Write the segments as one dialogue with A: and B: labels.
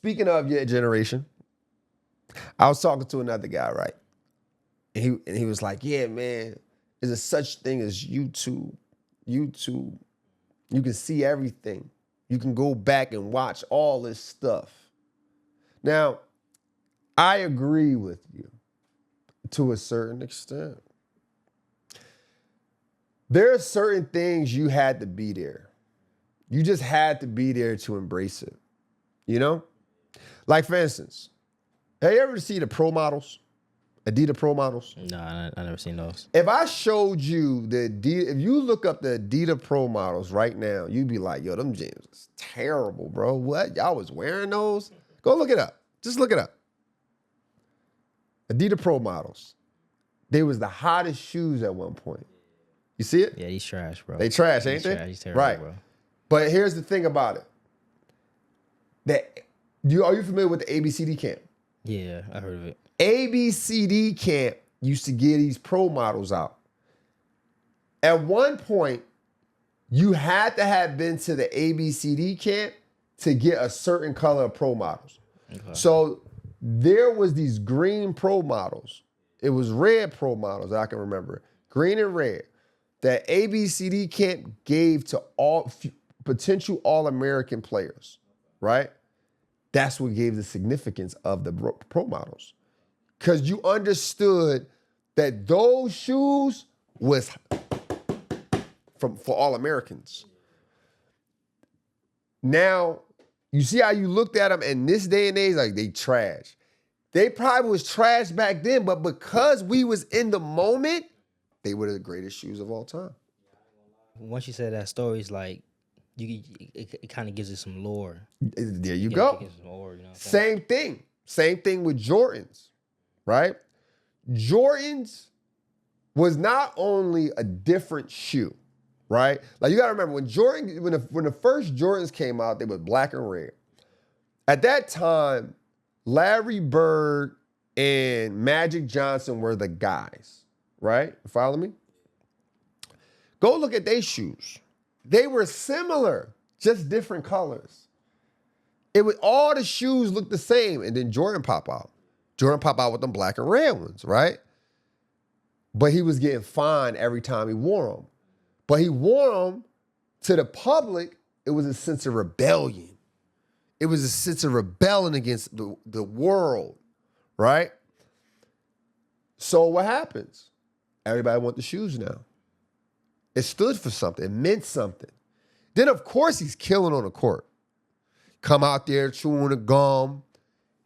A: speaking of your generation, I was talking to another guy, right? And he was like, yeah, man, there's a such thing as YouTube. YouTube, you can see everything. You can go back and watch all this stuff. Now, I agree with you to a certain extent. There are certain things you had to be there. You just had to be there to embrace it. You know? Like, for instance, have you ever seen the pro models? Adidas pro models?
B: No, I never seen those.
A: If I showed you the Adidas, if you look up the Adidas pro models right now, you'd be like, yo, them jeans is terrible, bro. What? Y'all was wearing those? Go look it up. Just look it up. Adidas pro models. They was the hottest shoes at one point. You see it?
B: Yeah, he's trash, bro.
A: They trash, ain't they?
B: Trash. He's terrible,
A: right.
B: bro.
A: But here's the thing about it. Are you familiar with the ABCD camp?
B: Yeah, I heard of it.
A: ABCD camp used to get these pro models out. At one point, you had to have been to the ABCD camp to get a certain color of pro models. Okay. So there was these green pro models. It was red pro models, I can remember. Green and red. That ABCD camp gave to all potential All-American players, right? That's what gave the significance of the pro models. Because you understood that those shoes was for All-Americans. Now, you see how you looked at them in this day and age, like they trash. They probably was trash back then, but because we was in the moment, they were the greatest shoes of all time.
B: Once you said that story, it's like it kind of gives it some lore.
A: There you go.
B: Some lore, you know
A: Same thing. Same thing with Jordans, right? Jordans was not only a different shoe, right? Like you gotta remember when the first Jordans came out, they were black and red. At that time, Larry Bird and Magic Johnson were the guys, right? Follow me? Go look at their shoes. They were similar, just different colors. All the shoes looked the same, and then Jordan pop out. Jordan pop out with them black and red ones, right? But he was getting fined every time he wore them. But he wore them to the public. It was a sense of rebellion. It was a sense of rebelling against the world, right? So what happens? Everybody want the shoes now. It stood for something. It meant something. Then, of course, he's killing on the court. Come out there chewing the gum.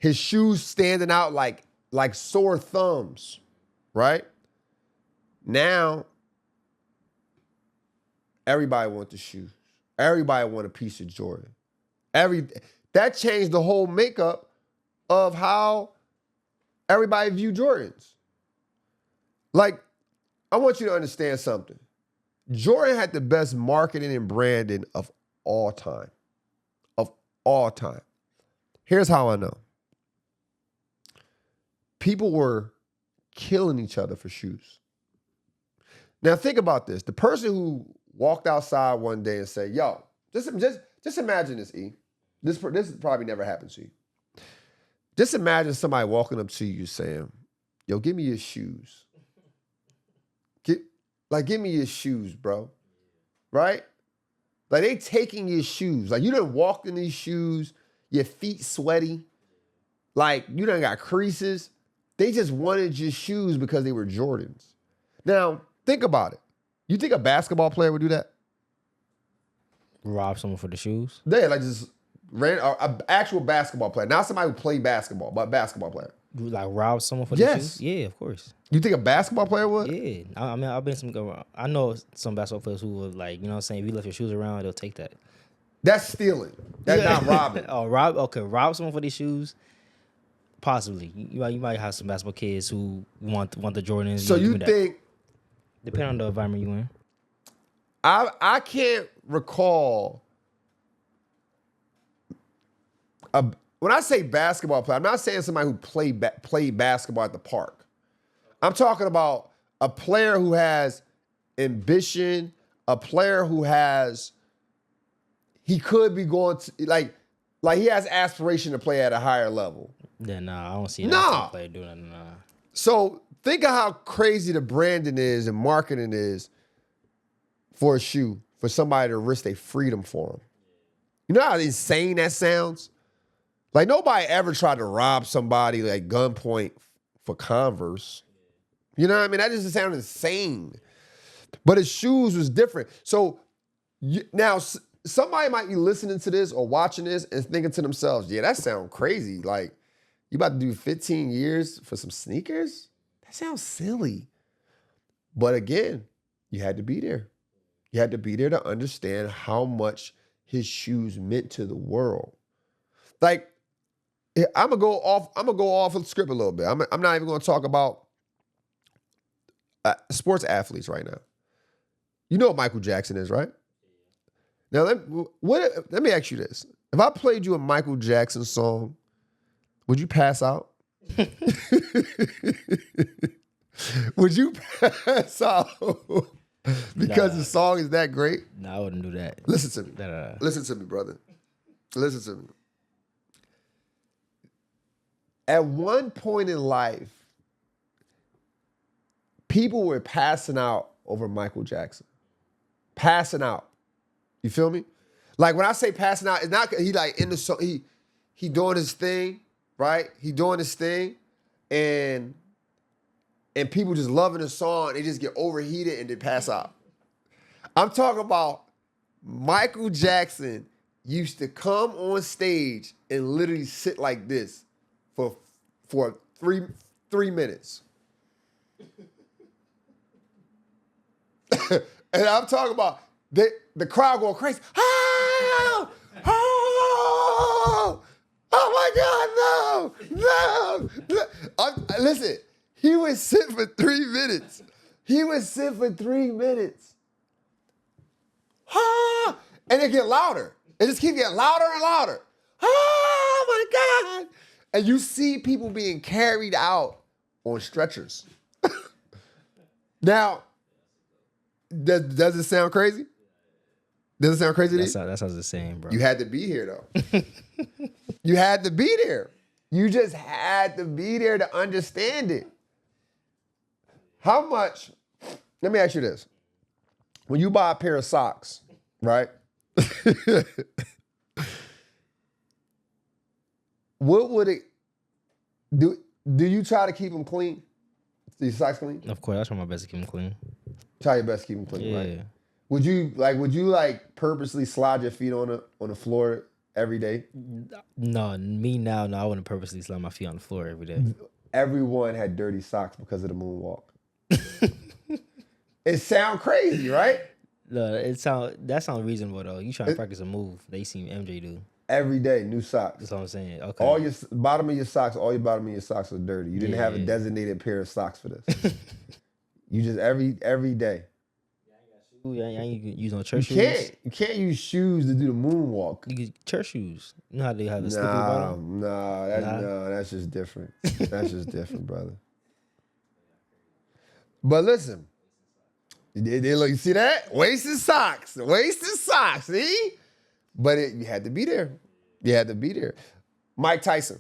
A: His shoes standing out like sore thumbs, right? Now, everybody want the shoes. Everybody want a piece of Jordan. That changed the whole makeup of how everybody view Jordans. Like, I want you to understand something. Jordan had the best marketing and branding of all time. Of all time. Here's how I know. People were killing each other for shoes. Now think about this. The person who walked outside one day and said, yo, just imagine this, E. This probably never happened to you. Just imagine somebody walking up to you saying, yo, give me your shoes. Give me your shoes, bro. Right? Like, they taking your shoes. Like, you done walked in these shoes, your feet sweaty. Like, you done got creases. They just wanted your shoes because they were Jordans. Now, think about it. You think a basketball player would do that?
B: Rob someone for the shoes?
A: Yeah, like just an actual basketball player. Not somebody who played basketball, but a basketball player.
B: Like rob someone for the shoes? Yeah, of course.
A: You think a basketball player would?
B: Yeah. I mean, I know some basketball players who would, like, you know what I'm saying? If you left your shoes around, they'll take that.
A: That's stealing. That's not robbing.
B: Rob someone for these shoes? Possibly. You might have some basketball kids who want the Jordans.
A: So you think...
B: Depending on the environment you in.
A: I can't recall... When I say basketball player, I'm not saying somebody who played basketball at the park. I'm talking about a player who has ambition, a player who he could be going to, like, Like he has aspiration to play at a higher level.
B: Yeah, nah, I don't see an
A: Nah.
B: player doing that. Nah.
A: So think of how crazy the branding is and marketing is for a shoe, for somebody to risk their freedom for them. You know how insane that sounds? Like nobody ever tried to rob somebody like gunpoint for Converse. You know what I mean? That just sounds insane. But his shoes was different. So now somebody might be listening to this or watching this and thinking to themselves, yeah, that sounds crazy. Like, you about to do 15 years for some sneakers? That sounds silly. But again, you had to be there. You had to be there to understand how much his shoes meant to the world. Like, I'm gonna go off of the script a little bit. I'm not even gonna talk about sports athletes right now. You know what Michael Jackson is, right? Now, let me ask you this. If I played you a Michael Jackson song, would you pass out? Would you pass out because the song is that great?
B: No, I wouldn't do that.
A: Listen to me. Listen to me, brother. Listen to me. At one point in life, people were passing out over Michael Jackson. Passing out. You feel me? Like when I say passing out, it's not he like in the song, he doing his thing, right? He doing his thing, and people just loving the song, they just get overheated and they pass out. I'm talking about Michael Jackson used to come on stage and literally sit like this for three minutes. And I'm talking about the crowd going crazy. Oh! Oh! Oh my God, no! Listen, he would sit for 3 minutes. He would sit for 3 minutes. Ah! And it get louder. It just keep getting louder and louder. Oh my God. And you see people being carried out on stretchers. Now, does it sound crazy? Does it sound crazy to you?
B: That sounds the same, bro.
A: You had to be here, though. You had to be there. You just had to be there to understand it. How much, let me ask you this. When you buy a pair of socks, right? What would it, do you try to keep them clean? Your socks clean?
B: Of course, I try my best to keep them clean.
A: Try your best to keep them clean,
B: Yeah.
A: right? Would you purposely slide your feet on the floor every day?
B: No, me now, no, I wouldn't purposely slide my feet on the floor every day.
A: Everyone had dirty socks because of the moonwalk. It sound crazy, right?
B: No, that sounds reasonable though. You trying to practice a move they seen MJ do.
A: Every day, new socks.
B: That's what I'm saying. Okay.
A: All your bottom of your socks are dirty. You didn't have a designated pair of socks for this. You just every day.
B: You ain't use no church shoes.
A: You can't use shoes to do the moonwalk.
B: You get church shoes. You know how they have the slippery bottom?
A: That's just different. That's just different, brother. But listen, you see that? Wasted socks, see? But you had to be there. You had to be there. Mike Tyson.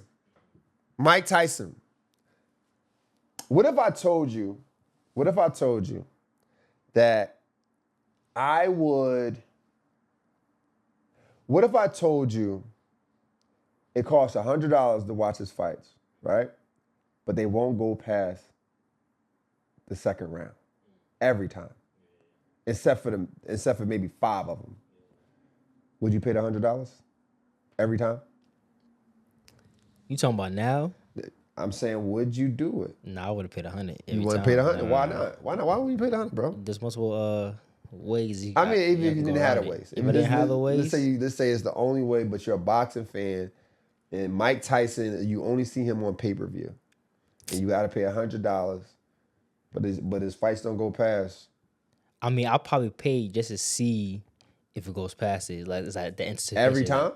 A: What if I told you that what if I told you it costs $100 to watch his fights, right? But they won't go past the second round every time, except for maybe 5 of them. Would you pay the $100 every time?
B: You talking about now?
A: I'm saying, would you do it?
B: No, I would have paid $100.
A: You want to pay the $100? Why not? Why not? Why wouldn't you pay the $100, bro?
B: There's multiple ways.
A: If you didn't have the ways.
B: If I didn't have the ways.
A: Let's say it's the only way, but you're a boxing fan, and Mike Tyson, you only see him on pay-per-view, and you got to pay $100, but his fights don't go past.
B: I mean, I'll probably pay just to see if it goes past it. Like, it's like the anticipation.
A: Every time?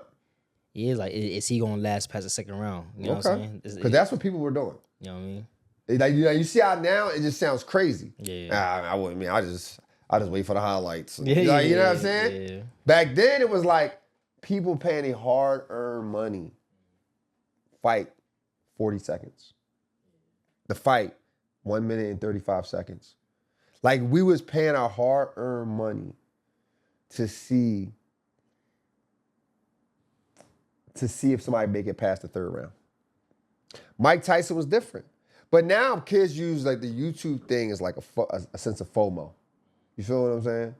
B: Yeah, like, is he going to last past the second round? You know what I'm saying?
A: Because that's what people were doing.
B: You know what I mean?
A: Like, you see how now it just sounds crazy.
B: Yeah.
A: I wouldn't mean. I just wait for the highlights.
B: Yeah,
A: you know what I'm saying?
B: Yeah.
A: Back then it was like people paying their hard-earned money fight 40 seconds. The fight, 1 minute and 35 seconds. Like we was paying our hard-earned money to see if somebody make it past the third round. Mike Tyson was different. But now kids use like the YouTube thing as like a sense of FOMO. You feel what I'm saying?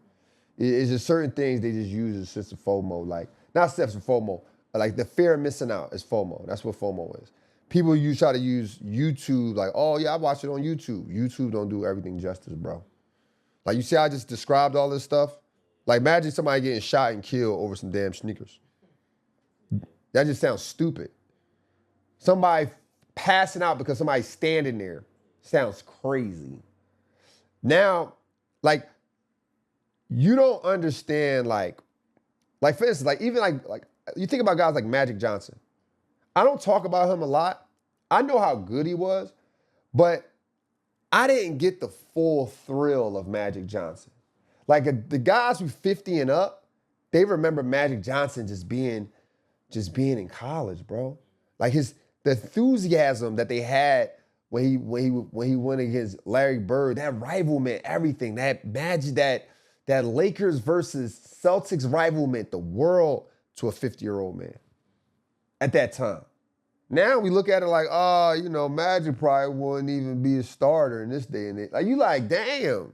A: It's just certain things they just use as a sense of FOMO. Like, not sense of FOMO, like the fear of missing out is FOMO. That's what FOMO is. People try to use YouTube like, oh yeah, I watch it on YouTube. YouTube don't do everything justice, bro. Like you see how I just described all this stuff? Like imagine somebody getting shot and killed over some damn sneakers. That just sounds stupid. Somebody passing out because somebody's standing there sounds crazy. Now, like, you don't understand, like for instance, like even like you think about guys like Magic Johnson. I don't talk about him a lot. I know how good he was, but I didn't get the full thrill of Magic Johnson. Like the guys who 50 and up, they remember Magic Johnson just being in college, bro. Like the enthusiasm that they had when he went against Larry Bird, that rival meant everything. That Magic, that Lakers versus Celtics rival meant the world to a 50-year-old man at that time. Now we look at it like, oh, you know, Magic probably wouldn't even be a starter in this day and age. Like, you like, damn.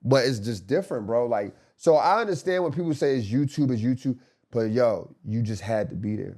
A: But it's just different, bro. Like, so I understand when people say it's YouTube, but yo, you just had to be there.